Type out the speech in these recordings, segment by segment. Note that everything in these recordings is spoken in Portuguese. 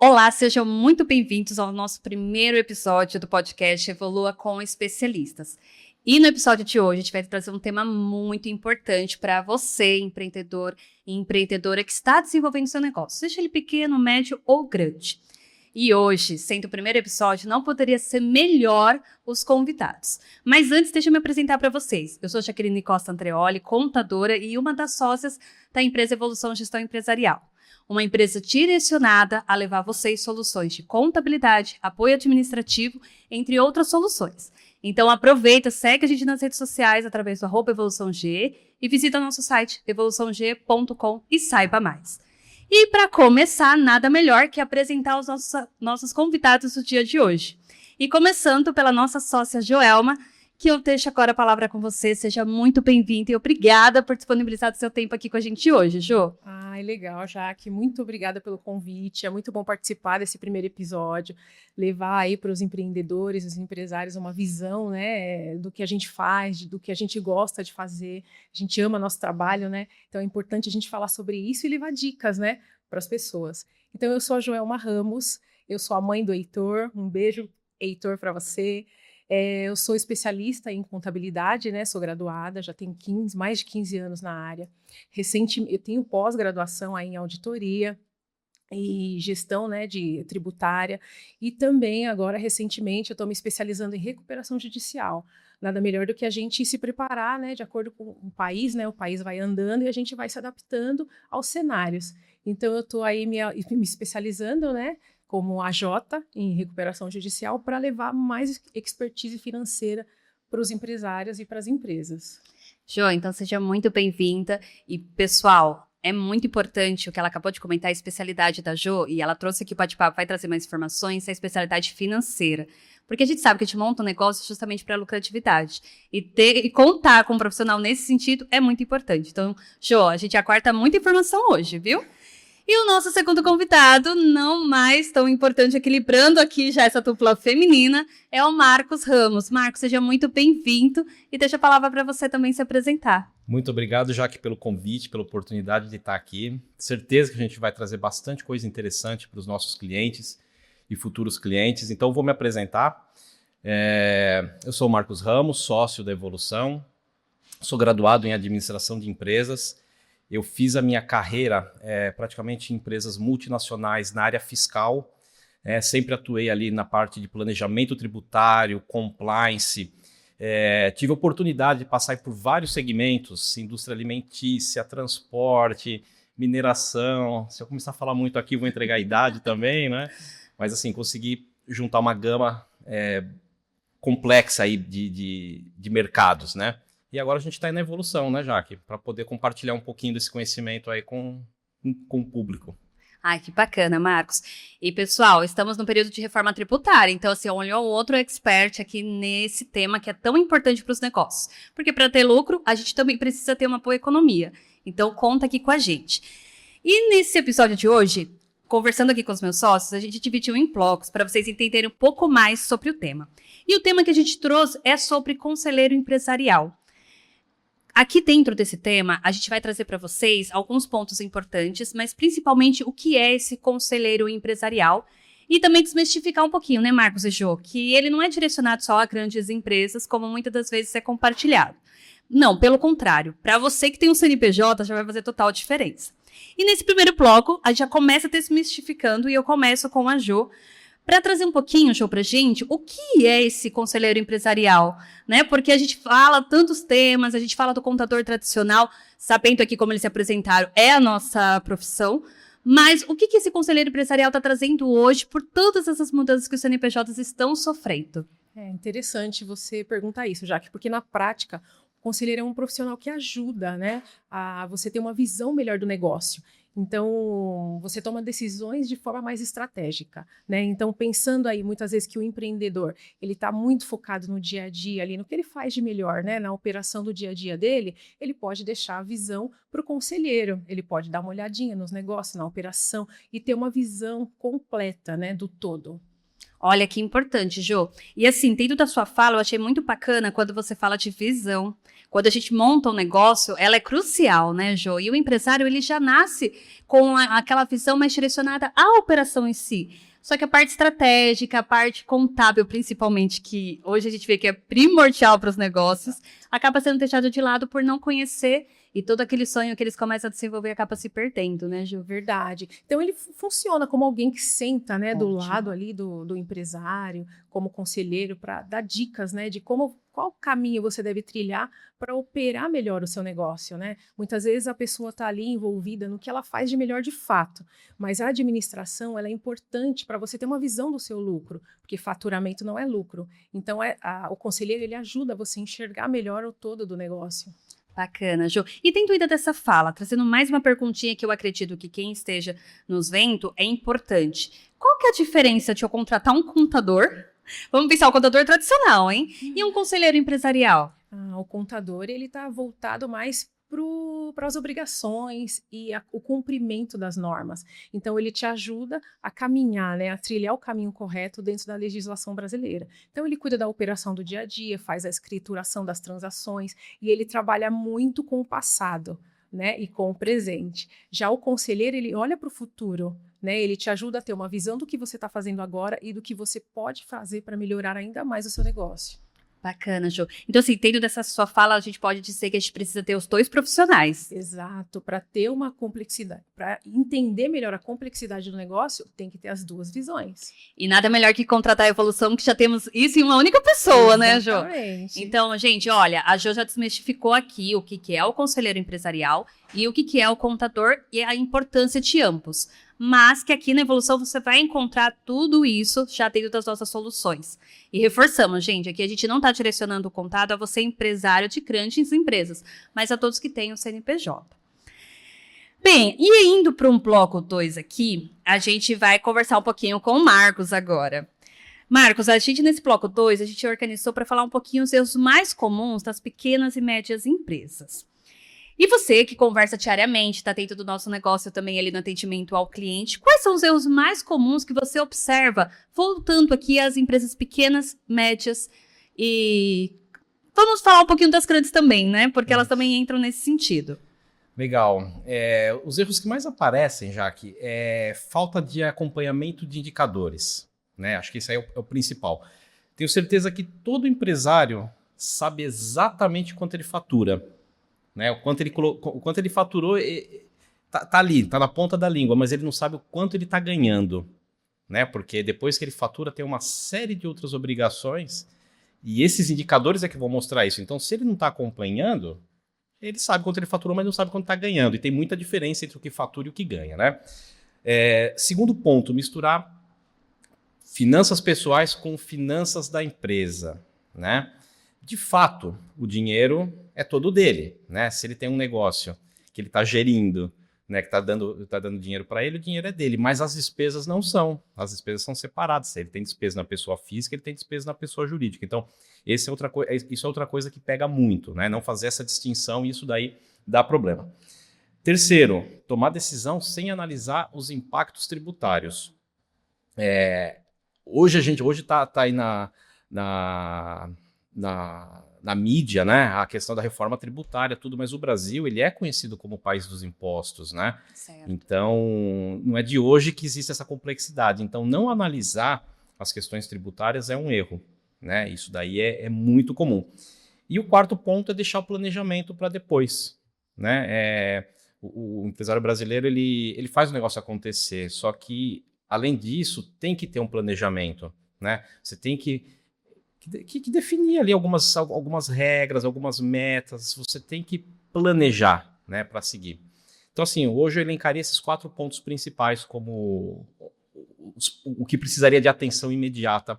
Olá, sejam muito bem-vindos ao nosso primeiro episódio do podcast Evolua com Especialistas. E no episódio de hoje a gente vai trazer um tema muito importante para você, empreendedor e empreendedora que está desenvolvendo seu negócio, seja ele pequeno, médio ou grande. E hoje, sendo o primeiro episódio, não poderia ser melhor os convidados. Mas antes, deixa eu me apresentar para vocês. Eu sou Jaqueline Costa Andreoli, contadora e uma das sócias da empresa Evolução Gestão Empresarial. Uma empresa direcionada a levar vocês soluções de contabilidade, apoio administrativo, entre outras soluções. Então aproveita, segue a gente nas redes sociais através do @evoluçãog e visita nosso site evoluçãog.com e saiba mais. E para começar, nada melhor que apresentar os nossos convidados do dia de hoje. E começando pela nossa sócia Joelma, que eu deixo agora a palavra com você. Seja muito bem-vinda e obrigada por disponibilizar o seu tempo aqui com a gente hoje, Jo. Ai, legal, Jaque. Muito obrigada pelo convite. É muito bom participar desse primeiro episódio, levar aí para os empreendedores, os empresários, uma visão, né, do que a gente faz, do que a gente gosta de fazer. A gente ama nosso trabalho, né? Então é importante a gente falar sobre isso e levar dicas, né, para as pessoas. Então eu sou a Joelma Ramos, eu sou a mãe do Heitor. Um beijo, Heitor, para você. Eu sou especialista em contabilidade, né? Sou graduada, já tenho mais de 15 anos na área. Eu tenho pós-graduação aí em auditoria e gestão, né, de tributária. E também, agora, recentemente, eu estou me especializando em recuperação judicial. Nada melhor do que a gente se preparar, né, de acordo com o país, né? O país vai andando e a gente vai se adaptando aos cenários. Então, eu estou aí me especializando, né, como AJ em recuperação judicial, para levar mais expertise financeira para os empresários e para as empresas. Jo, então seja muito bem-vinda. E, pessoal, é muito importante o que ela acabou de comentar, a especialidade da Jo, e ela trouxe aqui o bate-papo, vai trazer mais informações, é a especialidade financeira. Porque a gente sabe que a gente monta um negócio justamente para lucratividade. E contar com um profissional nesse sentido é muito importante. Então, Jo, a gente acorta muita informação hoje, viu? E o nosso segundo convidado, não mais tão importante, equilibrando aqui já essa dupla feminina, é o Marcos Ramos. Marcos, seja muito bem-vindo e deixa a palavra para você também se apresentar. Muito obrigado, Jaque, pelo convite, pela oportunidade de estar aqui. Certeza que a gente vai trazer bastante coisa interessante para os nossos clientes e futuros clientes. Então, vou me apresentar. Eu sou o Marcos Ramos, sócio da Evolução. Sou graduado em administração de empresas. Eu fiz a minha carreira praticamente em empresas multinacionais na área fiscal. Sempre atuei ali na parte de planejamento tributário, compliance. Tive a oportunidade de passar por vários segmentos, indústria alimentícia, transporte, mineração. Se eu começar a falar muito aqui, vou entregar a idade também, né? Mas assim, consegui juntar uma gama complexa aí de mercados, né? E agora a gente está aí na evolução, né, Jaque? Para poder compartilhar um pouquinho desse conhecimento aí com o público. Ai, que bacana, Marcos. E, pessoal, estamos no período de reforma tributária, então, assim, olhou outro expert aqui nesse tema que é tão importante para os negócios. Porque para ter lucro, a gente também precisa ter uma boa economia. Então, conta aqui com a gente. E nesse episódio de hoje, conversando aqui com os meus sócios, a gente dividiu em blocos para vocês entenderem um pouco mais sobre o tema. E o tema que a gente trouxe é sobre conselheiro empresarial. Aqui dentro desse tema, a gente vai trazer para vocês alguns pontos importantes, mas principalmente o que é esse conselheiro empresarial e também desmistificar um pouquinho, né, Marcos e Jo, que ele não é direcionado só a grandes empresas, como muitas das vezes é compartilhado. Não, pelo contrário, para você que tem um CNPJ já vai fazer total diferença. E nesse primeiro bloco, a gente já começa desmistificando e eu começo com a Jo, para trazer um pouquinho, show pra gente, o que é esse conselheiro empresarial, né? Porque a gente fala tantos temas, a gente fala do contador tradicional, sabendo aqui como eles se apresentaram, é a nossa profissão, mas o que esse conselheiro empresarial está trazendo hoje por todas essas mudanças que os CNPJs estão sofrendo? É interessante você perguntar isso, Jaque, porque na prática, o conselheiro é um profissional que ajuda, né, a você ter uma visão melhor do negócio. Então, você toma decisões de forma mais estratégica, né? Então, pensando aí, muitas vezes, que o empreendedor, ele está muito focado no dia a dia ali, no que ele faz de melhor, né? Na operação do dia a dia dele, ele pode deixar a visão para o conselheiro, ele pode dar uma olhadinha nos negócios, na operação, e ter uma visão completa, né, do todo. Olha que importante, Jô. E assim, dentro da sua fala, eu achei muito bacana quando você fala de visão. Quando a gente monta um negócio, ela é crucial, né, Jô? E o empresário, ele já nasce com aquela visão mais direcionada à operação em si. Só que a parte estratégica, a parte contábil, principalmente, que hoje a gente vê que é primordial para os negócios, acaba sendo deixado de lado por não conhecer e todo aquele sonho que eles começam a desenvolver acaba se perdendo, né, Ju? Verdade. Então ele funciona como alguém que senta, né, do Ótimo. lado ali do empresário, como conselheiro, para dar dicas, né, de qual caminho você deve trilhar para operar melhor o seu negócio, né? Muitas vezes a pessoa está ali envolvida no que ela faz de melhor de fato, mas a administração ela é importante para você ter uma visão do seu lucro, porque faturamento não é lucro. Então o conselheiro ele ajuda você a enxergar melhor o todo do negócio. Bacana, Ju. E dentro ainda dessa fala, trazendo mais uma perguntinha que eu acredito que quem esteja nos vendo é importante. Qual que é a diferença de eu contratar um contador? Vamos pensar o contador tradicional, hein? E um conselheiro empresarial? O contador ele está voltado mais para as obrigações e o cumprimento das normas. Então, ele te ajuda a caminhar, né, a trilhar o caminho correto dentro da legislação brasileira. Então, ele cuida da operação do dia a dia, faz a escrituração das transações e ele trabalha muito com o passado, né, e com o presente. Já o conselheiro, ele olha para o futuro, né, ele te ajuda a ter uma visão do que você está fazendo agora e do que você pode fazer para melhorar ainda mais o seu negócio. Bacana, Ju. Então, assim, dentro dessa sua fala, a gente pode dizer que a gente precisa ter os dois profissionais. Exato. Para ter uma complexidade, para entender melhor a complexidade do negócio, tem que ter as duas visões. E nada melhor que contratar a Evolução, que já temos isso em uma única pessoa, né, Ju? Exatamente. Então, gente, olha, a Jo já desmistificou aqui o que é o conselheiro empresarial e o que é o contador e a importância de ambos. Mas que aqui na Evolução você vai encontrar tudo isso já dentro das nossas soluções. E reforçamos, gente, aqui a gente não está direcionando o contado a você empresário de grandes empresas, mas a todos que têm o CNPJ. Bem, e indo para um bloco 2 aqui, a gente vai conversar um pouquinho com o Marcos agora. Marcos, a gente nesse bloco 2, a gente organizou para falar um pouquinho os erros mais comuns das pequenas e médias empresas. E você que conversa diariamente, está dentro do nosso negócio também ali no atendimento ao cliente, quais são os erros mais comuns que você observa, voltando aqui às empresas pequenas, médias e vamos falar um pouquinho das grandes também, né? Porque elas também entram nesse sentido. Legal. Os erros que mais aparecem, Jaque, é falta de acompanhamento de indicadores, né? Acho que isso aí é o principal. Tenho certeza que todo empresário sabe exatamente quanto ele fatura. Né, o quanto ele faturou tá ali, tá na ponta da língua, mas ele não sabe o quanto ele está ganhando, né? Porque depois que ele fatura tem uma série de outras obrigações e esses indicadores é que vão mostrar isso. Então, se ele não está acompanhando, ele sabe quanto ele faturou, mas não sabe quanto está ganhando. E tem muita diferença entre o que fatura e o que ganha, né? Segundo ponto, misturar finanças pessoais com finanças da empresa, né? De fato, o dinheiro é todo dele, né? Se ele tem um negócio que ele está gerindo, né, que está dando dinheiro para ele, o dinheiro é dele, mas as despesas não são. As despesas são separadas. Se ele tem despesa na pessoa física, ele tem despesa na pessoa jurídica. Então, isso é outra coisa que pega muito, né? Não fazer essa distinção, e isso daí dá problema. Terceiro, tomar decisão sem analisar os impactos tributários. Hoje está aí na mídia, né, a questão da reforma tributária, tudo, mas o Brasil, ele é conhecido como o país dos impostos, né? Certo. Então, não é de hoje que existe essa complexidade. Então, não analisar as questões tributárias é um erro, né? Isso daí é muito comum. E o quarto ponto é deixar o planejamento para depois, né? O empresário brasileiro, ele faz o negócio acontecer, só que, além disso, tem que ter um planejamento, né? Você tem que definir ali algumas regras, algumas metas, você tem que planejar, né, para seguir. Então, assim, hoje eu elencaria esses 4 pontos principais como o que precisaria de atenção imediata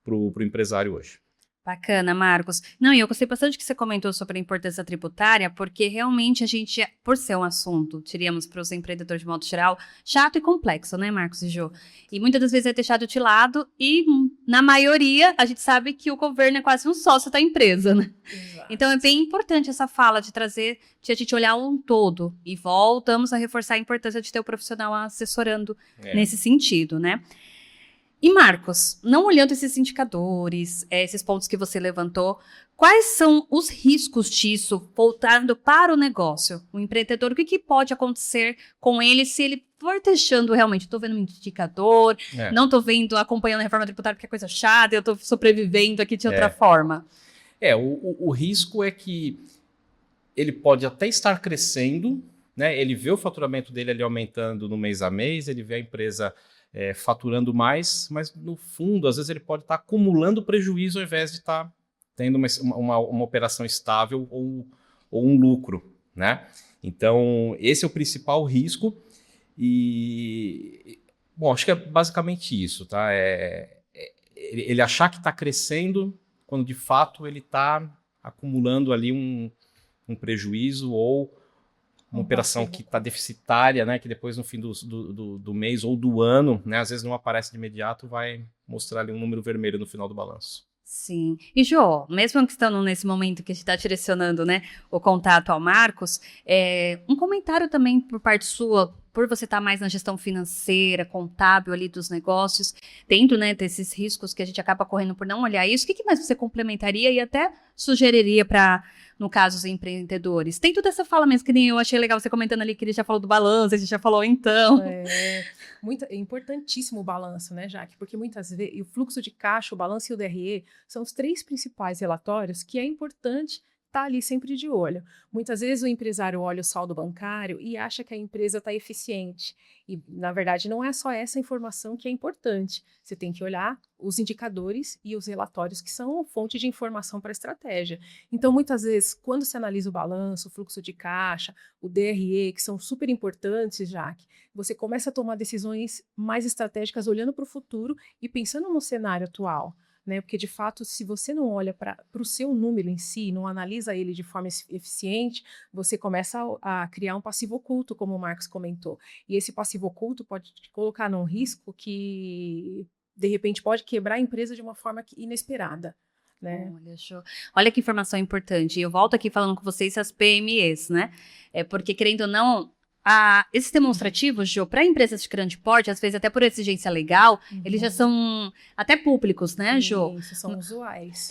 para o empresário hoje. Bacana, Marcos. Não, e eu gostei bastante que você comentou sobre a importância tributária, porque realmente a gente, por ser um assunto, diríamos para os empreendedores de modo geral, chato e complexo, né, Marcos e Jô? E muitas das vezes é deixado de lado e, na maioria, a gente sabe que o governo é quase um sócio da empresa, né? Exato. Então é bem importante essa fala de trazer, de a gente olhar um todo. E voltamos a reforçar a importância de ter o profissional assessorando nesse sentido, né? E Marcos, não olhando esses indicadores, esses pontos que você levantou, quais são os riscos disso voltando para o negócio? O empreendedor, o que pode acontecer com ele se ele for deixando realmente, estou vendo um indicador, não estou vendo, acompanhando a reforma tributária porque é coisa chata, eu estou sobrevivendo aqui de outra forma. O risco é que ele pode até estar crescendo, né? Ele vê o faturamento dele ali aumentando no mês a mês, ele vê a empresa faturando mais, mas no fundo, às vezes ele pode estar acumulando prejuízo ao invés de estar tendo uma operação estável ou um lucro, né? Então, esse é o principal risco e, bom, acho que é basicamente isso, tá? Ele achar que está crescendo quando de fato ele está acumulando ali um prejuízo ou uma operação que está deficitária, né, que depois no fim do mês ou do ano, né, às vezes não aparece de imediato, vai mostrar ali um número vermelho no final do balanço. Sim. E, Jô, mesmo que estando nesse momento que a gente está direcionando, né, o contato ao Marcos, um comentário também por parte sua, por você estar mais na gestão financeira, contábil ali dos negócios, tendo, né, desses riscos que a gente acaba correndo por não olhar isso, o que mais você complementaria e até sugeriria para, no caso, os empreendedores? Tem toda essa fala mesmo, que nem eu achei legal você comentando ali que ele já falou do balanço, a gente já falou então. É importantíssimo o balanço, né, Jaque? Porque muitas vezes o fluxo de caixa, o balanço e o DRE são os 3 principais relatórios que é importante estar ali sempre de olho. Muitas vezes o empresário olha o saldo bancário e acha que a empresa está eficiente. E, na verdade, não é só essa informação que é importante. Você tem que olhar os indicadores e os relatórios que são fonte de informação para a estratégia. Então, muitas vezes, quando se analisa o balanço, o fluxo de caixa, o DRE, que são super importantes, Jaque, você começa a tomar decisões mais estratégicas olhando para o futuro e pensando no cenário atual. Né? Porque, de fato, se você não olha para o seu número em si, não analisa ele de forma eficiente, você começa a criar um passivo oculto, como o Marcos comentou. E esse passivo oculto pode te colocar num risco que, de repente, pode quebrar a empresa de uma forma inesperada. Né? Olha que informação importante. Eu volto aqui falando com vocês as PMEs, né? Porque, querendo ou não, esses demonstrativos, Jô, para empresas de grande porte, às vezes até por exigência legal, eles já são até públicos, né, Jô? Isso, são usuais.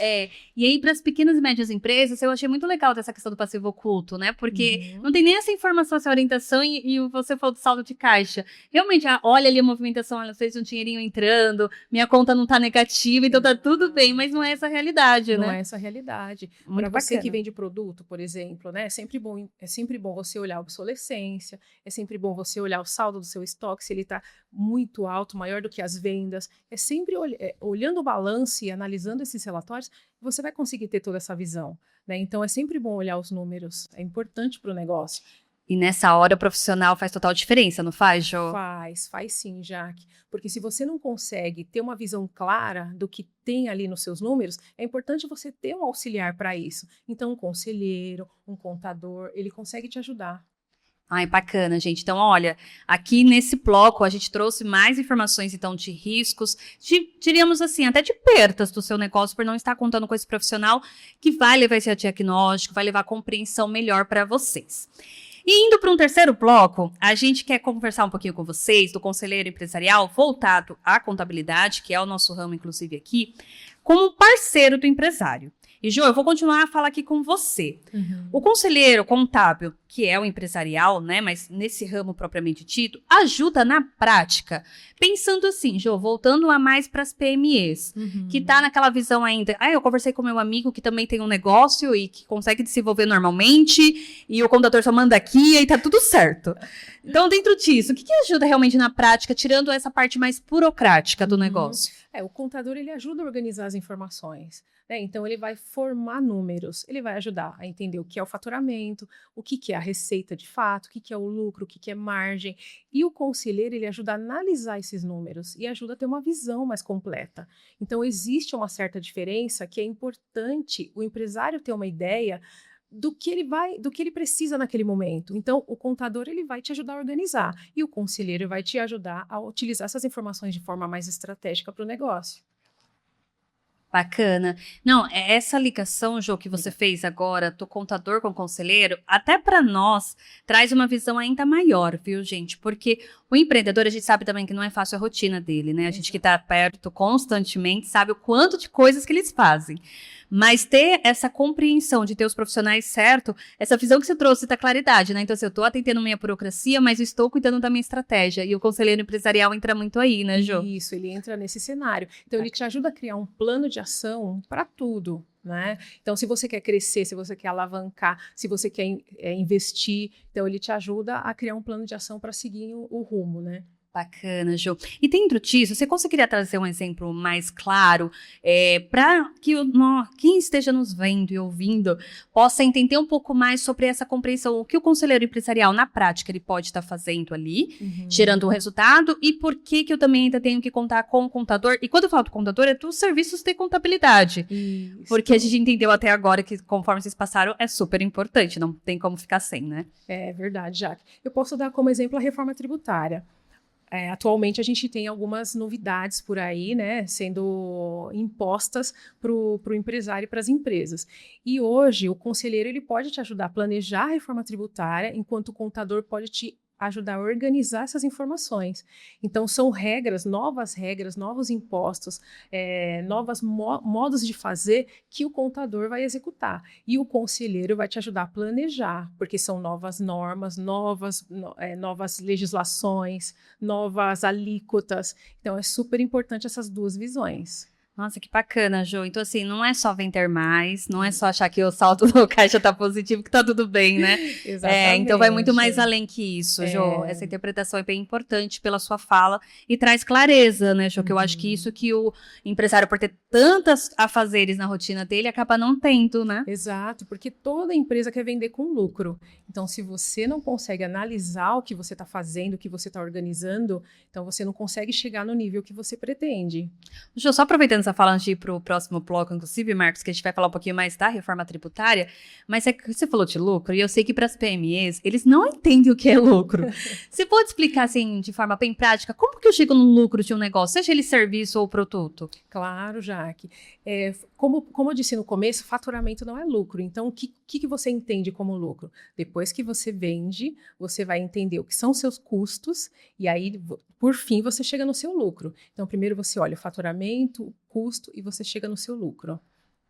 E aí, para as pequenas e médias empresas, eu achei muito legal dessa questão do passivo oculto, né? Porque não tem nem essa informação, essa orientação, e você falou do saldo de caixa. Realmente, olha ali a movimentação, olha, às vezes um dinheirinho entrando, minha conta não tá negativa, então tá tudo bem, mas não é essa a realidade, né? Não é essa a realidade. Para você que vende produto, por exemplo, né? É sempre bom você olhar a obsolescência, é sempre bom você olhar o saldo do seu estoque, se ele está muito alto, maior do que as vendas. É sempre olhando o balanço e analisando esses relatórios, você vai conseguir ter toda essa visão. Né? Então, é sempre bom olhar os números, é importante para o negócio. E nessa hora o profissional faz total diferença, não faz, Jô? Faz sim, Jaque. Porque se você não consegue ter uma visão clara do que tem ali nos seus números, é importante você ter um auxiliar para isso. Então, um conselheiro, um contador, ele consegue te ajudar. Ai, bacana, gente. Então, olha, aqui nesse bloco a gente trouxe mais informações, então, de riscos, diríamos assim, até de perdas do seu negócio por não estar contando com esse profissional que vai levar esse diagnóstico, vai levar a compreensão melhor para vocês. E indo para um terceiro bloco, a gente quer conversar um pouquinho com vocês do conselheiro empresarial voltado à contabilidade, que é o nosso ramo, inclusive, aqui, como parceiro do empresário. E, Jô, eu vou continuar a falar aqui com você. O conselheiro contábil, que é o empresarial, né, mas nesse ramo propriamente dito, ajuda na prática. Pensando assim, Jô, voltando a mais para as PMEs, que tá naquela visão ainda, eu conversei com meu amigo que também tem um negócio e que consegue desenvolver normalmente, e o contador só manda aqui e aí tá tudo certo. Então, dentro disso, o que ajuda realmente na prática, tirando essa parte mais burocrática do negócio? O contador, ele ajuda a organizar as informações. Né? Então, ele vai formar números, ele vai ajudar a entender o que é o faturamento, o que é a receita de fato, o que é o lucro, o que é margem. E o conselheiro, ele ajuda a analisar esses números e ajuda a ter uma visão mais completa. Então, existe uma certa diferença que é importante o empresário ter uma ideia do que ele precisa naquele momento. Então, o contador, ele vai te ajudar a organizar e o conselheiro vai te ajudar a utilizar essas informações de forma mais estratégica para o negócio. Bacana. Não, essa ligação, Jô, que você fez agora, do contador com o conselheiro, até para nós, traz uma visão ainda maior, viu, gente? Porque O empreendedor, a gente sabe também que não é fácil a rotina dele, né? A gente que está perto constantemente sabe o quanto de coisas que eles fazem. Mas ter essa compreensão de ter os profissionais certo, essa visão que você trouxe da claridade, né? Então, assim, eu estou atendendo minha burocracia, mas eu estou cuidando da minha estratégia. E o conselheiro empresarial entra muito aí, né, Jô? Isso, ele entra nesse cenário. Então, ele te ajuda a criar um plano de ação para tudo, né? Então, se você quer crescer, se você quer alavancar, se você quer investir, então ele te ajuda a criar um plano de ação para seguir o rumo, né? Bacana, Jô. E dentro disso, você conseguiria trazer um exemplo mais claro para que quem esteja nos vendo e ouvindo possa entender um pouco mais sobre essa compreensão, o que o conselheiro empresarial, na prática, ele pode estar fazendo ali, gerando um resultado, e por que eu também ainda tenho que contar com o contador? E quando eu falo do contador, é dos serviços de contabilidade. Isso. Porque a gente entendeu até agora que, conforme vocês passaram, é super importante, não tem como ficar sem, né? É verdade, Jaque. Eu posso dar como exemplo a reforma tributária. Atualmente a gente tem algumas novidades por aí, né, sendo impostas para o empresário e para as empresas. E hoje o conselheiro ele pode te ajudar a planejar a reforma tributária, enquanto o contador pode te ajudar a organizar essas informações. Então, são regras, novos impostos, novos modos de fazer que o contador vai executar. E o conselheiro vai te ajudar a planejar, porque são novas normas, novas legislações, novas alíquotas. Então, é super importante essas duas visões. Nossa, que bacana, Jô. Então, assim, não é só vender mais, não é só achar que o saldo do caixa tá positivo, que tá tudo bem, né? Exatamente. Então vai muito mais além que isso, Jô. Essa interpretação é bem importante pela sua fala e traz clareza, né, Jô? Que eu acho que isso que o empresário, por ter tantas afazeres na rotina dele, acaba não tendo, né? Exato, porque toda empresa quer vender com lucro. Então, se você não consegue analisar o que você está fazendo, o que você está organizando, então você não consegue chegar no nível que você pretende. Jô, só aproveitando essa fala antes de ir para o próximo bloco, inclusive, Marcos, que a gente vai falar um pouquinho mais da reforma tributária, mas é que você falou de lucro, e eu sei que para as PMEs, eles não entendem o que é lucro. Você pode explicar, assim, de forma bem prática, como que eu chego no lucro de um negócio, seja ele serviço ou produto? Claro, Jaque. Como eu disse no começo, faturamento não é lucro. Então, o que você entende como lucro? Depois que você vende, você vai entender o que são seus custos, e aí, por fim, você chega no seu lucro. Então, primeiro você olha o faturamento, o custo, e você chega no seu lucro.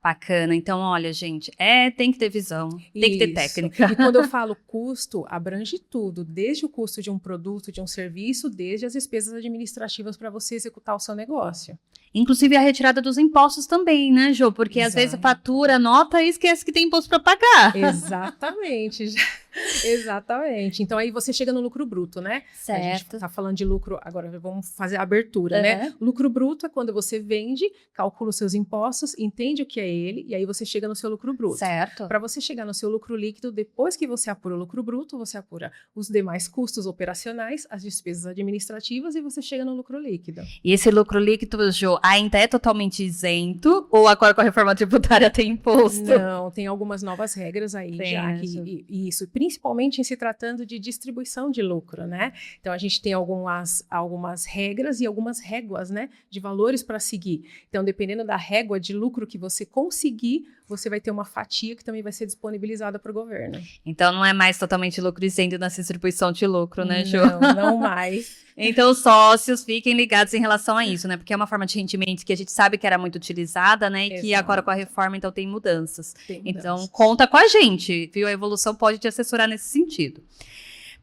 Bacana. Então, olha, gente, tem que ter visão, tem que ter técnica. E quando eu falo custo, abrange tudo, desde o custo de um produto, de um serviço, desde as despesas administrativas para você executar o seu negócio. Inclusive a retirada dos impostos também, né, Jô? Porque às vezes fatura, anota e esquece que tem imposto para pagar. Exatamente. Exatamente. Então aí você chega no lucro bruto, né? Certo. A gente tá falando de lucro, agora vamos fazer a abertura, né? Lucro bruto é quando você vende, calcula os seus impostos, entende o que é ele, e aí você chega no seu lucro bruto. Certo. Para você chegar no seu lucro líquido, depois que você apura o lucro bruto, você apura os demais custos operacionais, as despesas administrativas, e você chega no lucro líquido. E esse lucro líquido, Jô, ainda é totalmente isento? Ou agora com a reforma tributária tem imposto? Não, tem algumas novas regras aí, já isso, principalmente em se tratando de distribuição de lucro, né? Então, a gente tem algumas regras e algumas réguas, né, de valores para seguir. Então, dependendo da régua de lucro que você conseguir, você vai ter uma fatia que também vai ser disponibilizada para o governo. Então, não é mais totalmente lucro isento na distribuição de lucro, né, Jô? Não mais. Então, os sócios fiquem ligados em relação a isso, né? Porque é uma forma de rendimento que a gente sabe que era muito utilizada, né? E que agora com a reforma, então, tem mudanças. Então, conta com a gente, viu? A Evolução pode te assessorar nesse sentido.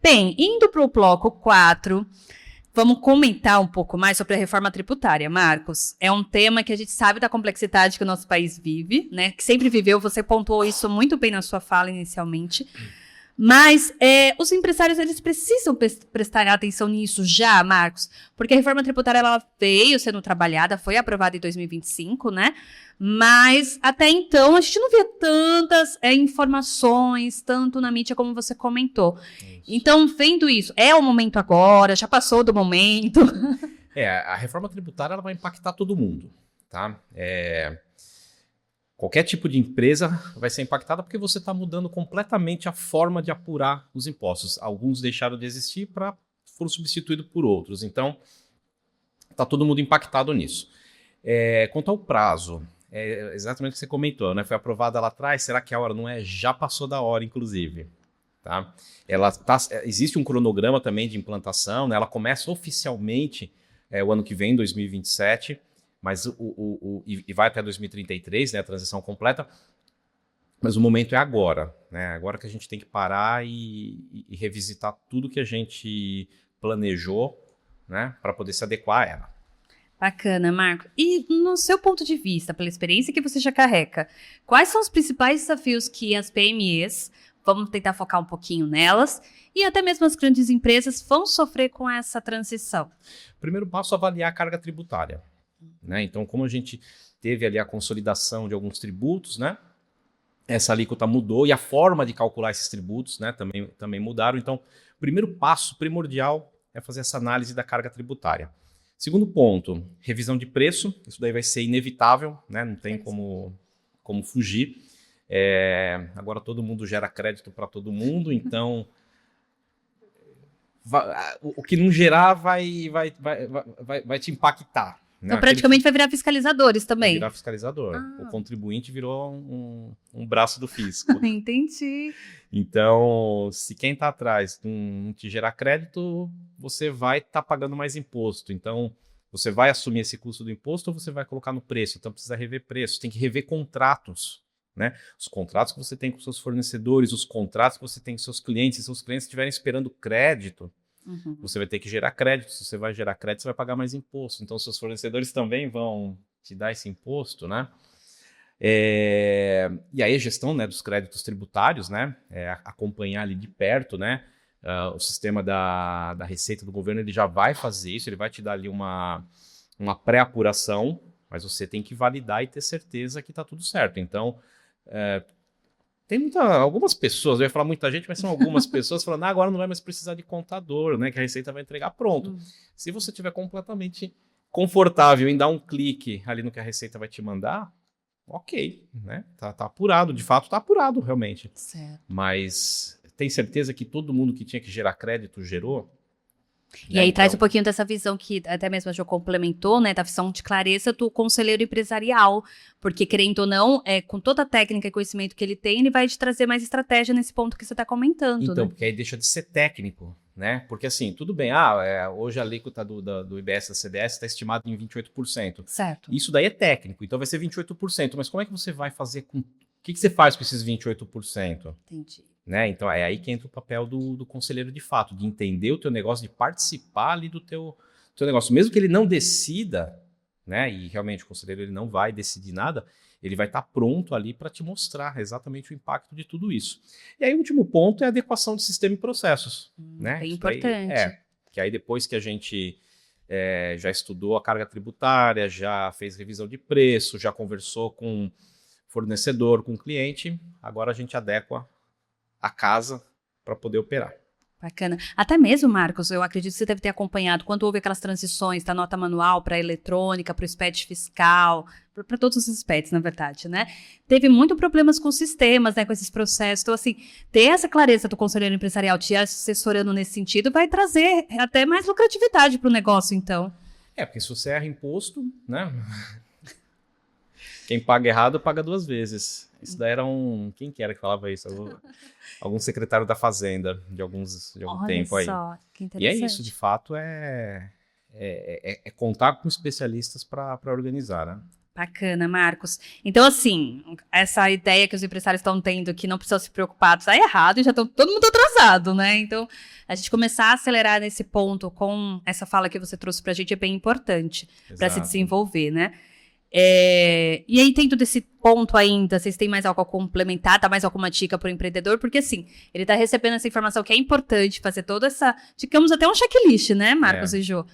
Bem, indo para o bloco 4, vamos comentar um pouco mais sobre a reforma tributária, Marcos. É um tema que a gente sabe da complexidade que o nosso país vive, né? Que sempre viveu, você pontuou isso muito bem na sua fala inicialmente. Mas os empresários, eles precisam prestar atenção nisso já, Marcos, porque a reforma tributária, ela veio sendo trabalhada, foi aprovada em 2025, né? Mas até então a gente não via tantas informações, tanto na mídia como você comentou. Isso. Então, vendo isso, é o momento agora, já passou do momento. A reforma tributária, ela vai impactar todo mundo, tá? Qualquer tipo de empresa vai ser impactada porque você está mudando completamente a forma de apurar os impostos. Alguns deixaram de existir foram substituídos por outros. Então, está todo mundo impactado nisso. Quanto ao prazo, exatamente o que você comentou, né? Foi aprovada lá atrás, será que a hora não é? Já passou da hora, inclusive. tá? Existe um cronograma também de implantação, né? Ela começa oficialmente o ano que vem, 2027, mas e vai até 2033, né? A transição completa. Mas o momento é agora, né? Agora que a gente tem que parar e revisitar tudo que a gente planejou, né? Para poder se adequar a ela. Bacana, Marco. E no seu ponto de vista, pela experiência que você já carrega, quais são os principais desafios que as PMEs, vamos tentar focar um pouquinho nelas, e até mesmo as grandes empresas vão sofrer com essa transição? Primeiro passo, avaliar a carga tributária, né? Então, como a gente teve ali a consolidação de alguns tributos, né? Essa alíquota mudou e a forma de calcular esses tributos, né, também mudaram. Então, o primeiro passo primordial é fazer essa análise da carga tributária. Segundo ponto, revisão de preço. Isso daí vai ser inevitável, né, não tem como fugir. Agora todo mundo gera crédito para todo mundo, então o que não gerar vai te impactar. Então, praticamente vai virar fiscalizadores também. Vai virar fiscalizador. O contribuinte virou um braço do fisco. Entendi. Então, se quem está atrás não te gerar crédito, você vai estar pagando mais imposto. Então, você vai assumir esse custo do imposto ou você vai colocar no preço? Então, precisa rever preço. Tem que rever contratos, né? Os contratos que você tem com seus fornecedores, os contratos que você tem com seus clientes. Se seus clientes estiverem esperando crédito, você vai ter que gerar crédito. Se você vai gerar crédito, você vai pagar mais imposto. Então, seus fornecedores também vão te dar esse imposto, né? E aí a gestão, né, dos créditos tributários, né? Acompanhar ali de perto, né? O sistema da Receita do governo, ele já vai fazer isso, ele vai te dar ali uma pré-apuração, mas você tem que validar e ter certeza que está tudo certo. Então, tem algumas pessoas, eu ia falar muita gente, mas são algumas pessoas falando, agora não vai mais precisar de contador, né? Que a Receita vai entregar pronto. Se você estiver completamente confortável em dar um clique ali no que a Receita vai te mandar, ok, né? Tá apurado, de fato tá apurado realmente. Certo. Mas tem certeza que todo mundo que tinha que gerar crédito gerou? E aí traz um pouquinho dessa visão que até mesmo a Jo complementou, né, da visão de clareza do conselheiro empresarial, porque querendo ou não, com toda a técnica e conhecimento que ele tem, ele vai te trazer mais estratégia nesse ponto que você está comentando, então, né? Porque aí deixa de ser técnico, né? Porque assim, tudo bem, hoje a alíquota do IBS da CDS está estimada em 28%. Certo. Isso daí é técnico, então vai ser 28%, mas como é que você vai fazer com... O que você faz com esses 28%? Entendi. Né? Então é aí que entra o papel do conselheiro de fato, de entender o teu negócio, de participar ali do teu negócio. Mesmo que ele não decida, né? E realmente o conselheiro ele não vai decidir nada, ele vai estar pronto ali para te mostrar exatamente o impacto de tudo isso. E aí o último ponto é a adequação de sistema e processos. Né? Bem importante. Que aí depois que a gente já estudou a carga tributária, já fez revisão de preço, já conversou com fornecedor, com cliente, agora a gente adequa a casa para poder operar. Bacana. Até mesmo, Marcos, eu acredito que você deve ter acompanhado quando houve aquelas transições da nota manual para a eletrônica, para o SPED fiscal, para todos os SPEDs, na verdade, né? Teve muito problemas com sistemas, né, com esses processos. Então, assim, ter essa clareza do conselheiro empresarial te assessorando nesse sentido vai trazer até mais lucratividade para o negócio, então. Porque se você erra imposto, né? Quem paga errado paga duas vezes. Isso daí era quem que era que falava isso? Algum secretário da Fazenda de algum tempo aí. Olha só, que interessante. E é isso, de fato, contar com especialistas para organizar, né? Bacana, Marcos. Então, assim, essa ideia que os empresários estão tendo que não precisam se preocupar está errado e já estão todo mundo atrasado, né? Então, a gente começar a acelerar nesse ponto com essa fala que você trouxe para a gente é bem importante para se desenvolver, né? E aí, dentro desse ponto ainda, vocês têm mais algo a complementar? Dá mais alguma dica para o empreendedor? Porque, assim, ele está recebendo essa informação que é importante, fazer toda essa, digamos, até um checklist, né, Marcos e Jo?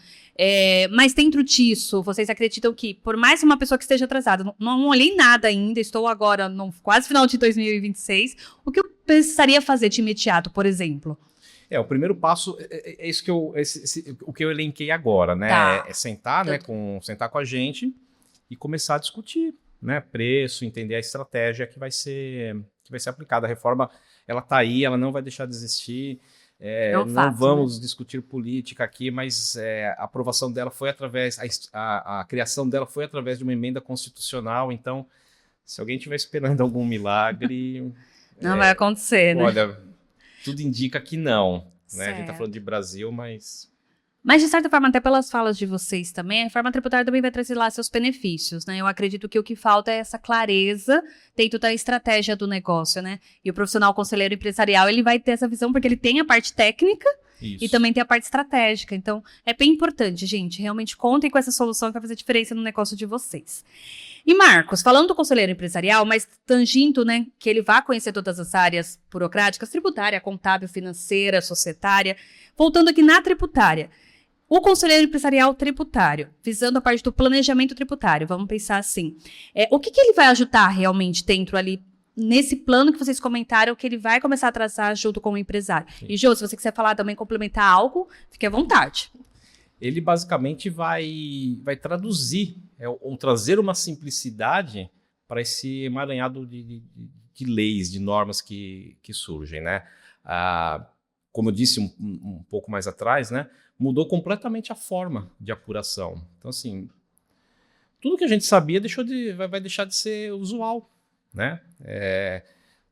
Mas dentro disso, vocês acreditam que, por mais uma pessoa que esteja atrasada, não olhei nada ainda, estou agora no quase final de 2026, o que eu precisaria fazer de imediato, por exemplo? O primeiro passo é isso que o que eu elenquei agora, né? Tá. É sentar, né, sentar com a gente e começar a discutir, né, preço, entender a estratégia que vai ser aplicada. A reforma, ela está aí, ela não vai deixar de existir. Não vamos discutir política aqui, mas a aprovação dela foi através, a criação dela foi através de uma emenda constitucional. Então, se alguém estiver esperando algum milagre, não vai acontecer, né? Olha, tudo indica que não, né? A gente está Certo. falando de Brasil, mas... Mas, de certa forma, até pelas falas de vocês também, a reforma tributária também vai trazer lá seus benefícios, né? Eu acredito que o que falta é essa clareza dentro da estratégia do negócio, né? E o profissional conselheiro empresarial, ele vai ter essa visão porque ele tem a parte técnica Isso. e também tem a parte estratégica. Então, é bem importante, gente. Realmente contem com essa solução que vai fazer diferença no negócio de vocês. E, Marcos, falando do conselheiro empresarial, mas tangindo, né, que ele vá conhecer todas as áreas burocráticas, tributária, contábil, financeira, societária, voltando aqui na tributária. O conselheiro empresarial tributário, visando a parte do planejamento tributário, vamos pensar assim. O que ele vai ajudar realmente dentro ali, nesse plano que vocês comentaram, que ele vai começar a traçar junto com o empresário? Sim. E, Jô, se você quiser falar também, complementar algo, fique à vontade. Ele basicamente vai traduzir, ou trazer uma simplicidade para esse emaranhado de leis, de normas que surgem, né? Como eu disse um pouco mais atrás, né? Mudou completamente a forma de apuração. Então, assim, tudo que a gente sabia vai deixar de ser usual, né?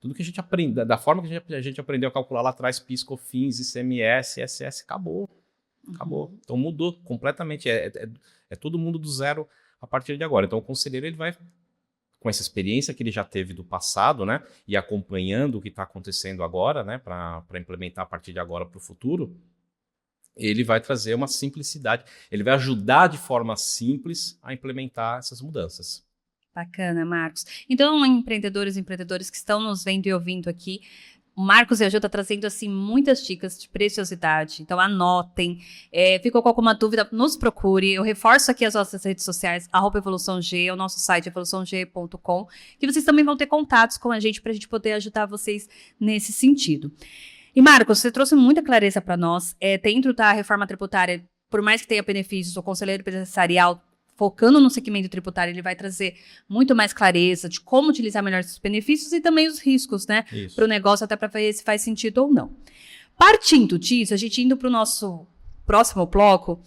Tudo que a gente aprende, da forma que a gente aprendeu a calcular lá atrás, PIS, COFINS, ICMS, ISS, acabou. Então mudou completamente. É todo mundo do zero a partir de agora. Então o conselheiro, ele vai, com essa experiência que ele já teve do passado, né? E acompanhando o que está acontecendo agora, né? Para implementar a partir de agora para o futuro, ele vai trazer uma simplicidade. Ele vai ajudar de forma simples a implementar essas mudanças. Bacana, Marcos. Então, empreendedores e empreendedores que estão nos vendo e ouvindo aqui, o Marcos e a Jô tá trazendo, assim, muitas dicas de preciosidade. Então, anotem. Ficou com alguma dúvida, nos procure. Eu reforço aqui as nossas redes sociais, @evoluçãog, o nosso site evoluçãog.com, que vocês também vão ter contatos com a gente para a gente poder ajudar vocês nesse sentido. E, Marcos, você trouxe muita clareza para nós. Dentro da reforma tributária, por mais que tenha benefícios, o conselheiro empresarial, focando no segmento tributário, ele vai trazer muito mais clareza de como utilizar melhor esses benefícios e também os riscos, né, para o negócio, até para ver se faz sentido ou não. Partindo disso, a gente indo para o nosso próximo bloco,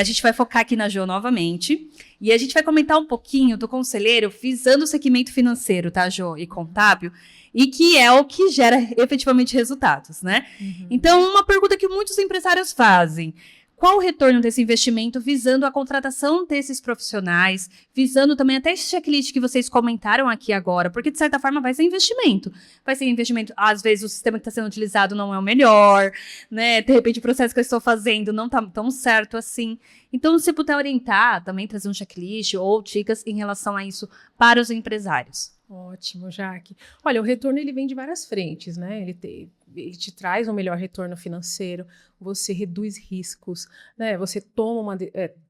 a gente vai focar aqui na Jô novamente, e a gente vai comentar um pouquinho do conselheiro visando o segmento financeiro, tá, Jô, e contábil, e que é o que gera efetivamente resultados, né? Uhum. Então, uma pergunta que muitos empresários fazem: qual o retorno desse investimento visando a contratação desses profissionais, visando também até esse checklist que vocês comentaram aqui agora, porque de certa forma vai ser investimento. Vai ser investimento, às vezes o sistema que está sendo utilizado não é o melhor, né? De repente o processo que eu estou fazendo não está tão certo assim. Então, se puder orientar, também trazer um checklist ou dicas em relação a isso para os empresários. Ótimo, Jaque. Olha, o retorno ele vem de várias frentes, né? Ele te traz um melhor retorno financeiro, você reduz riscos, né? Você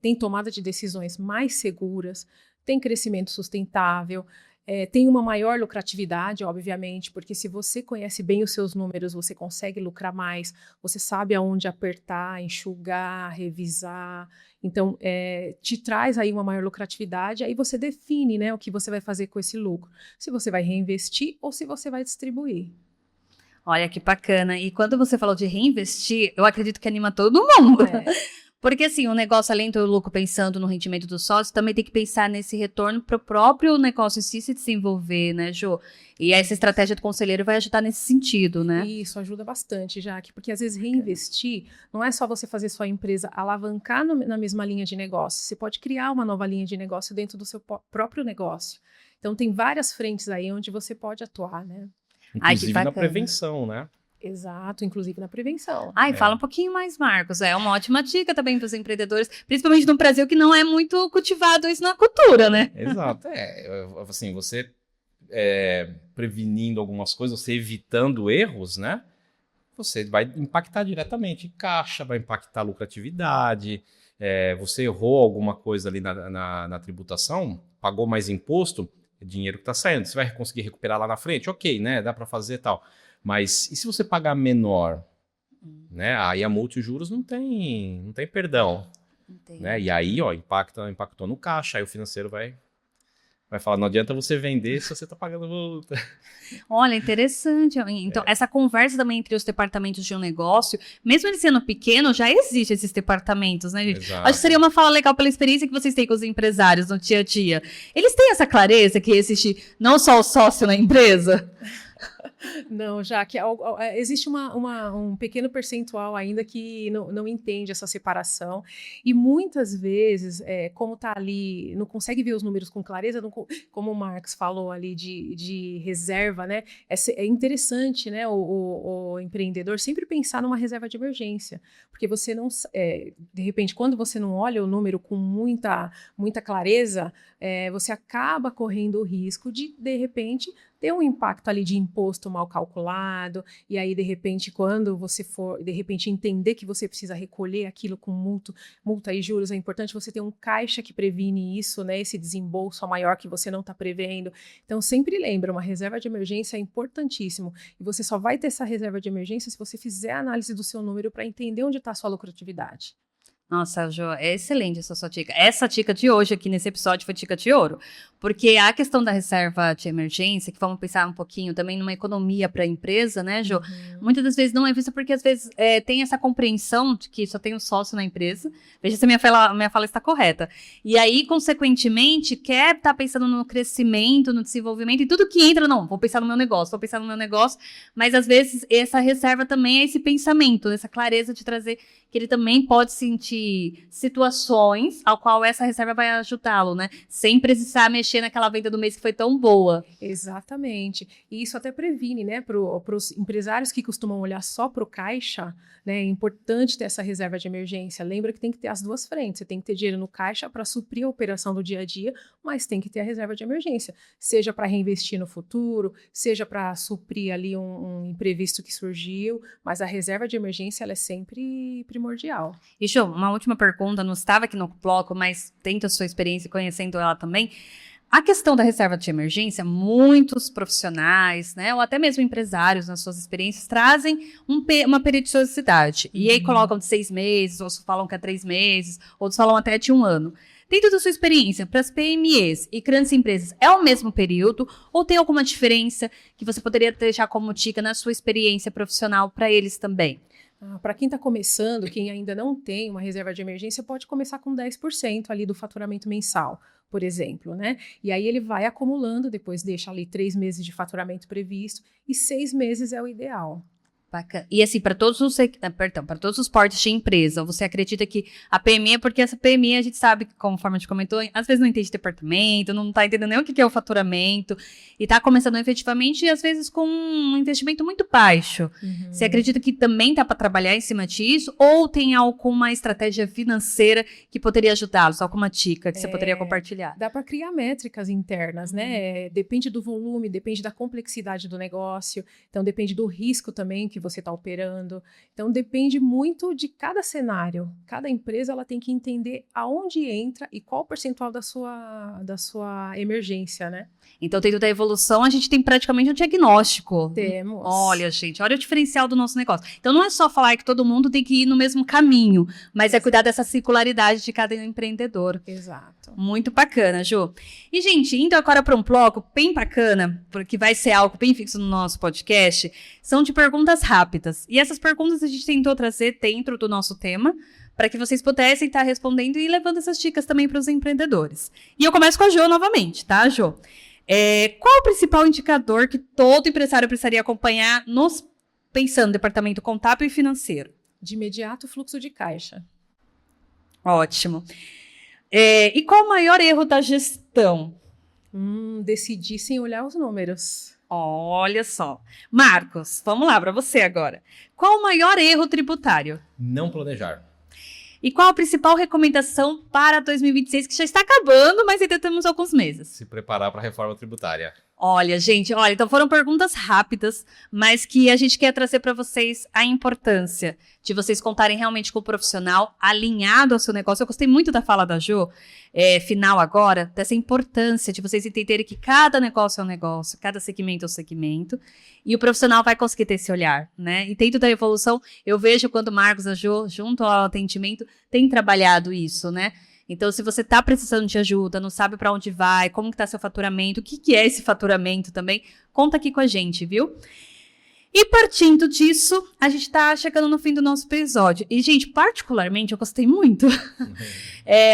tem tomada de decisões mais seguras, tem crescimento sustentável, tem uma maior lucratividade, obviamente, porque se você conhece bem os seus números, você consegue lucrar mais, você sabe aonde apertar, enxugar, revisar. Então, te traz aí uma maior lucratividade, aí você define, né, o que você vai fazer com esse lucro. Se você vai reinvestir ou se você vai distribuir. Olha que bacana. E quando você falou de reinvestir, eu acredito que anima todo mundo. Porque, assim, o negócio, além do lucro pensando no rendimento do sócio, também tem que pensar nesse retorno para o próprio negócio em si se desenvolver, né, Jô? E essa estratégia do conselheiro vai ajudar nesse sentido, né? Isso, ajuda bastante, Jaque, porque às vezes reinvestir não é só você fazer sua empresa alavancar na mesma linha de negócio, você pode criar uma nova linha de negócio dentro do seu próprio negócio. Então, tem várias frentes aí onde você pode atuar, né? Inclusive na prevenção, né? Exato, inclusive na prevenção. Fala um pouquinho mais, Marcos. É uma ótima dica também para os empreendedores, principalmente no Brasil, que não é muito cultivado isso na cultura, né? Exato. Assim, você prevenindo algumas coisas, você evitando erros, né? Você vai impactar diretamente caixa, vai impactar lucratividade. Você errou alguma coisa ali na tributação, pagou mais imposto, é dinheiro que está saindo. Você vai conseguir recuperar lá na frente? Ok, né? Dá para fazer tal. Mas e se você pagar menor, né? Aí a multa e juros não tem perdão, né? E aí, impactou no caixa, aí o financeiro vai falar, não adianta você vender se você está pagando multa. Olha, interessante. Então, essa conversa também entre os departamentos de um negócio, mesmo ele sendo pequeno, já existe esses departamentos, né, gente? Exato. Acho que seria uma fala legal pela experiência que vocês têm com os empresários no dia a dia. Eles têm essa clareza que existe não só o sócio na empresa? Não, já que existe um pequeno percentual ainda que não entende essa separação, e muitas vezes, como está ali, não consegue ver os números com clareza, como o Marcos falou ali de reserva, né? É interessante, né, o empreendedor sempre pensar numa reserva de emergência, porque você não, de repente, quando você não olha o número com muita clareza, você acaba correndo o risco de repente, ter um impacto ali de imposto mal calculado, e aí, de repente, quando você for, de repente, entender que você precisa recolher aquilo com multa e juros, é importante você ter um caixa que previne isso, né, esse desembolso maior que você não está prevendo. Então, sempre lembra, uma reserva de emergência é importantíssimo, e você só vai ter essa reserva de emergência se você fizer a análise do seu número para entender onde está a sua lucratividade. Nossa, Jo, é excelente essa sua dica. Essa dica de hoje aqui nesse episódio foi dica de ouro, porque a questão da reserva de emergência, que vamos pensar um pouquinho também numa economia para a empresa, né, Jo? Muitas das vezes não é vista porque às vezes tem essa compreensão de que só tem um sócio na empresa. Veja se minha fala está correta. E aí, consequentemente, quer estar pensando no crescimento, no desenvolvimento e tudo que entra, não, vou pensar no meu negócio, mas às vezes essa reserva também é esse pensamento, essa clareza de trazer que ele também pode sentir situações ao qual essa reserva vai ajudá-lo, né? Sem precisar mexer naquela venda do mês que foi tão boa. Exatamente. E isso até previne, né, para os empresários que costumam olhar só para o caixa, né? É importante ter essa reserva de emergência. Lembra que tem que ter as duas frentes. Você tem que ter dinheiro no caixa para suprir a operação do dia a dia, mas tem que ter a reserva de emergência. Seja para reinvestir no futuro, seja para suprir ali um imprevisto que surgiu, mas a reserva de emergência ela é sempre primordial. E, Jo, uma última pergunta, não estava aqui no bloco, mas tendo a sua experiência e conhecendo ela também. A questão da reserva de emergência, muitos profissionais, né, ou até mesmo empresários, nas suas experiências, trazem uma periodicidade. E aí colocam de 6 meses, outros falam que é 3 meses, outros falam até de 1 ano. Dentro da sua experiência, para as PMEs e grandes empresas, é o mesmo período ou tem alguma diferença que você poderia deixar como dica na sua experiência profissional para eles também? Para quem está começando, quem ainda não tem uma reserva de emergência, pode começar com 10% ali do faturamento mensal, por exemplo, né? E aí ele vai acumulando, depois deixa ali 3 meses de faturamento previsto e 6 meses é o ideal. Bacana. E assim, para todos os portes de empresa, você acredita que a PME, porque essa PME a gente sabe, conforme a gente comentou, às vezes não entende departamento, não está entendendo nem o que é o faturamento, e está começando efetivamente, e às vezes com um investimento muito baixo. Você acredita que também dá para trabalhar em cima disso, ou tem alguma estratégia financeira que poderia ajudá-los, alguma dica que você poderia compartilhar? Dá para criar métricas internas, né? Depende do volume, depende da complexidade do negócio, então depende do risco também que você está operando. Então, depende muito de cada cenário. Cada empresa ela tem que entender aonde entra e qual o percentual da sua emergência, né? Então, dentro da evolução, a gente tem praticamente um diagnóstico. Temos. Olha, gente, olha o diferencial do nosso negócio. Então, não é só falar que todo mundo tem que ir no mesmo caminho, mas é cuidar dessa circularidade de cada empreendedor. Exato. Muito bacana, Ju. E, gente, indo agora para um bloco bem bacana, porque vai ser algo bem fixo no nosso podcast, são de perguntas rápidas. E essas perguntas a gente tentou trazer dentro do nosso tema, para que vocês pudessem estar respondendo e levando essas dicas também para os empreendedores. E eu começo com a Jo novamente, tá, Jo? Qual o principal indicador que todo empresário precisaria acompanhar pensando no departamento contábil e financeiro? De imediato, fluxo de caixa. Ótimo. E qual o maior erro da gestão? Decidir sem olhar os números. Olha só. Marcos, vamos lá para você agora. Qual o maior erro tributário? Não planejar. E qual a principal recomendação para 2026, que já está acabando, mas ainda temos alguns meses? Se preparar para a reforma tributária. Olha, gente, então foram perguntas rápidas, mas que a gente quer trazer para vocês a importância de vocês contarem realmente com o profissional alinhado ao seu negócio. Eu gostei muito da fala da Jo, final agora, dessa importância de vocês entenderem que cada negócio é um negócio, cada segmento é um segmento, e o profissional vai conseguir ter esse olhar, né? E dentro da evolução, eu vejo quando o Marcos, a Jo, junto ao atendimento, tem trabalhado isso, né? Então, se você está precisando de ajuda, não sabe para onde vai, como que está seu faturamento, o que é esse faturamento também, conta aqui com a gente, viu? E partindo disso, a gente tá chegando no fim do nosso episódio. E, gente, particularmente, eu gostei muito.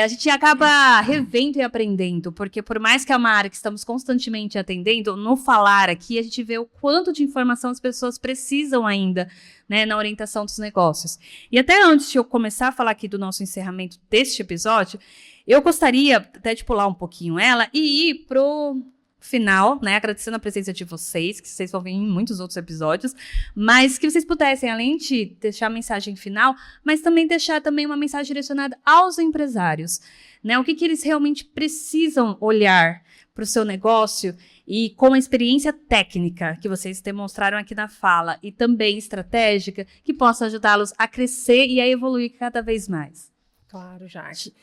A gente acaba revendo e aprendendo, porque por mais que é uma área que estamos constantemente atendendo, no falar aqui, a gente vê o quanto de informação as pessoas precisam ainda, né, na orientação dos negócios. E até antes de eu começar a falar aqui do nosso encerramento deste episódio, eu gostaria até de pular um pouquinho ela e ir pro final, né, agradecendo a presença de vocês, que vocês vão ver em muitos outros episódios, mas que vocês pudessem, além de deixar a mensagem final, mas também deixar também uma mensagem direcionada aos empresários, né, o que eles realmente precisam olhar para o seu negócio e com a experiência técnica que vocês demonstraram aqui na fala e também estratégica, que possa ajudá-los a crescer e a evoluir cada vez mais. Claro, Jaque.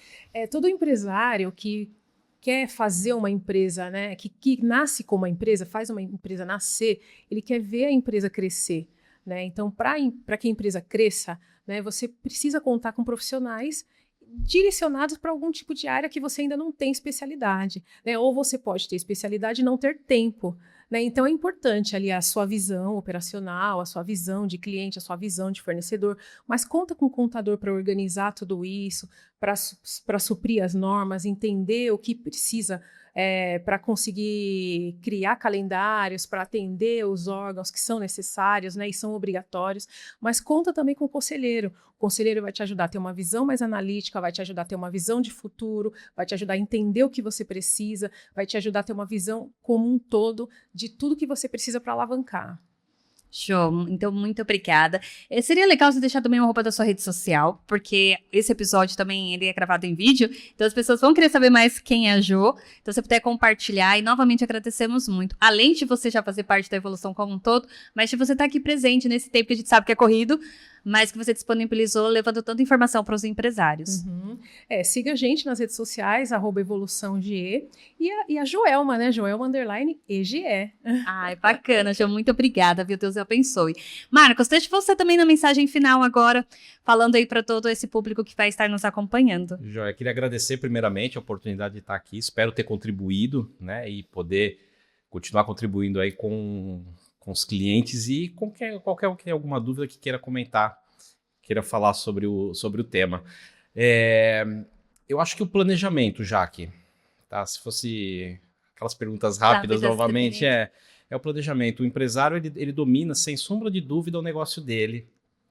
Todo empresário que quer fazer uma empresa, né, que nasce como uma empresa, faz uma empresa nascer, ele quer ver a empresa crescer, né? Então, para que a empresa cresça, né, você precisa contar com profissionais direcionados para algum tipo de área que você ainda não tem especialidade, né? Ou você pode ter especialidade e não ter tempo, né? Então é importante ali a sua visão operacional, a sua visão de cliente, a sua visão de fornecedor, mas conta com o contador para organizar tudo isso, para suprir as normas, entender o que precisa para conseguir criar calendários, para atender os órgãos que são necessários, né, e são obrigatórios, mas conta também com o conselheiro. O conselheiro vai te ajudar a ter uma visão mais analítica, vai te ajudar a ter uma visão de futuro, vai te ajudar a entender o que você precisa, vai te ajudar a ter uma visão como um todo de tudo que você precisa para alavancar. Show, então muito obrigada. Seria legal você deixar também uma roupa da sua rede social, porque esse episódio também ele é gravado em vídeo, então as pessoas vão querer saber mais quem é a Jo, então se você puder compartilhar, e novamente agradecemos muito, além de você já fazer parte da evolução como um todo, mas de você estar aqui presente nesse tempo que a gente sabe que é corrido, mas que você disponibilizou, levando tanta informação para os empresários. Uhum. Siga a gente nas redes sociais, @evoluçãoge, e a Joelma, né? Joelma _EGE. Ai, bacana, Jo, muito obrigada, viu? Deus abençoe. Marcos, deixa você também na mensagem final agora, falando aí para todo esse público que vai estar nos acompanhando. Joia, queria agradecer primeiramente a oportunidade de estar aqui, espero ter contribuído, né, e poder continuar contribuindo aí com os clientes e com qualquer um que tenha alguma dúvida que queira comentar, queira falar sobre o tema. Eu acho que o planejamento, Jaque, tá? Se fosse aquelas perguntas rápidas novamente, é o planejamento. O empresário, ele domina, sem sombra de dúvida, o negócio dele,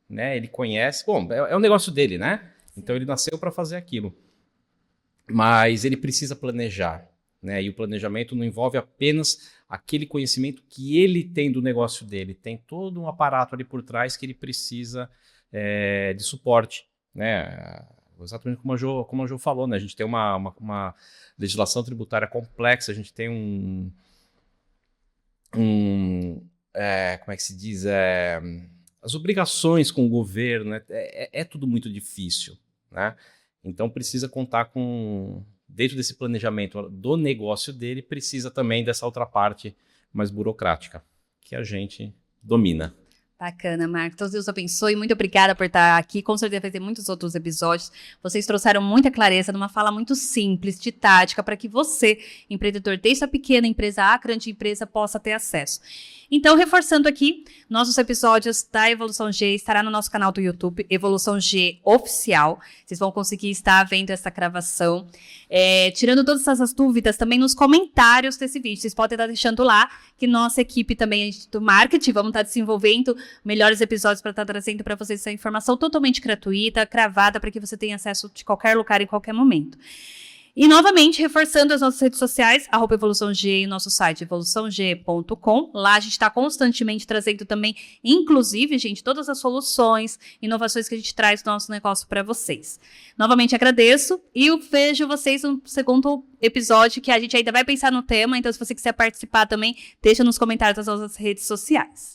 né? Ele conhece, bom, é o negócio dele, né? Então ele nasceu para fazer aquilo. Mas ele precisa planejar, né? E o planejamento não envolve apenas aquele conhecimento que ele tem do negócio dele. Tem todo um aparato ali por trás que ele precisa de suporte, né? Exatamente como a Jo falou, né? A gente tem uma legislação tributária complexa, a gente tem como é que se diz? As obrigações com o governo, né? É tudo muito difícil, né? Então precisa contar com, dentro desse planejamento do negócio dele, precisa também dessa outra parte mais burocrática, que a gente domina. Bacana, Marcos. Deus abençoe. Muito obrigada por estar aqui. Com certeza vai ter muitos outros episódios. Vocês trouxeram muita clareza numa fala muito simples, didática, para que você, empreendedor, desde a pequena empresa à grande empresa, possa ter acesso. Então, reforçando aqui, nossos episódios da Evolução G estará no nosso canal do YouTube, Evolução G Oficial. Vocês vão conseguir estar vendo essa gravação. Tirando todas essas dúvidas, também nos comentários desse vídeo. Vocês podem estar deixando lá, que nossa equipe também do marketing, vamos estar desenvolvendo melhores episódios para estar trazendo para vocês essa informação totalmente gratuita, cravada, para que você tenha acesso de qualquer lugar, em qualquer momento. E, novamente, reforçando as nossas redes sociais, @evoluçãoG e nosso site, evoluçãog.com. Lá a gente está constantemente trazendo também, inclusive, gente, todas as soluções, inovações que a gente traz do nosso negócio para vocês. Novamente, agradeço e eu vejo vocês no segundo episódio, que a gente ainda vai pensar no tema. Então, se você quiser participar também, deixa nos comentários das nossas redes sociais.